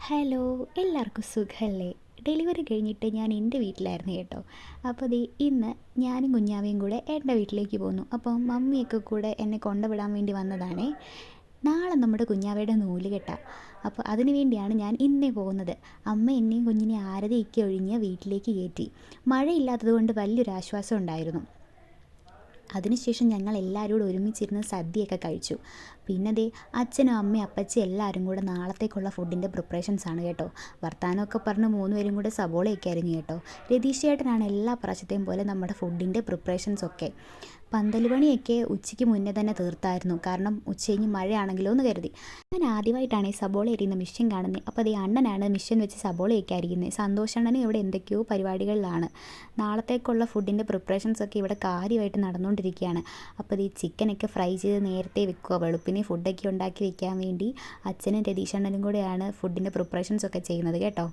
Hello, എല്ലാവർക്കും സുഖമല്ലേ? Delivery കഴിഞ്ഞിട്ട് ഞാൻ എൻ്റെ വീട്ടിലായിരുന്നു കേട്ടോ. അപ്പോൾ ദേ ഇന്ന് ഞാനും കുഞ്ഞാവയും കൂടെ എൻ്റെ വീട്ടിലേക്ക് പോന്നു. അപ്പോൾ മമ്മിയൊക്കെ കൂടെ എന്നെ കൊണ്ടുവിടാൻ വേണ്ടി വന്നതാണേ. നാളെ നമ്മുടെ കുഞ്ഞാവയുടെ നൂലുകെട്ടാ. അപ്പോൾ അതിനു വേണ്ടിയാണ് ഞാൻ ഇന്നേ പോകുന്നത്. അമ്മ എന്നെയും കുഞ്ഞിനെ ആരതിയൊക്കെ ഒഴിഞ്ഞ് വീട്ടിലേക്ക് കയറ്റി. മഴയില്ലാത്തത് കൊണ്ട് വലിയൊരു ആശ്വാസം ഉണ്ടായിരുന്നു. അതിനുശേഷം ഞങ്ങൾ എല്ലാവരും കൂടെ ഒരുമിച്ചിരുന്ന് സദ്യയൊക്കെ കഴിച്ചു. പിന്നെ ദേ അച്ഛനും അമ്മയും അപ്പച്ചയും എല്ലാവരും കൂടെ നാളത്തേക്കുള്ള ഫുഡിൻ്റെ പ്രിപ്പറേഷൻസ് ആണ് കേട്ടോ. വർത്താനമൊക്കെ പറഞ്ഞ് മൂന്നുപേരും കൂടെ സബോളയൊക്കെ അരിഞ്ഞു കേട്ടോ. രതീഷ് ചേട്ടനാണ് എല്ലാ പ്രാവശ്യത്തെയും പോലെ നമ്മുടെ ഫുഡിൻ്റെ പ്രിപ്പറേഷൻസൊക്കെ. പന്തൽ പണിയൊക്കെ ഉച്ചയ്ക്ക് മുന്നേ തന്നെ തീർത്തായിരുന്നു. കാരണം ഉച്ച കഴിഞ്ഞ് മഴയാണെങ്കിലോ എന്ന് കരുതി. ഞാൻ ആദ്യമായിട്ടാണ് ഈ സബോള അരിയുന്ന മിഷ്യൻ കാണുന്നത്. അപ്പോൾ അതേ അണ്ണനാണ് മിഷ്യൻ വെച്ച് സബോളയൊക്കെ അരിയുന്നത്. സന്തോഷണ്ണനും ഇവിടെ എന്തൊക്കെയോ പരിപാടികളിലാണ്. നാളത്തേക്കുള്ള ഫുഡിൻ്റെ പ്രിപ്പറേഷൻസൊക്കെ ഇവിടെ കാര്യമായിട്ട് നടന്നുകൊണ്ടിരിക്കുകയാണ്. അപ്പോൾ ഈ ചിക്കനൊക്കെ ഫ്രൈ ചെയ്ത് നേരത്തെ വെക്കുക. വെളുപ്പിന് ഫുഡൊക്കെ ഉണ്ടാക്കി വെക്കാൻ വേണ്ടി അച്ഛനും രതീഷണ്ണനും കൂടെയാണ് ഫുഡിൻ്റെ പ്രിപ്പറേഷൻസൊക്കെ ചെയ്യുന്നത് കേട്ടോ.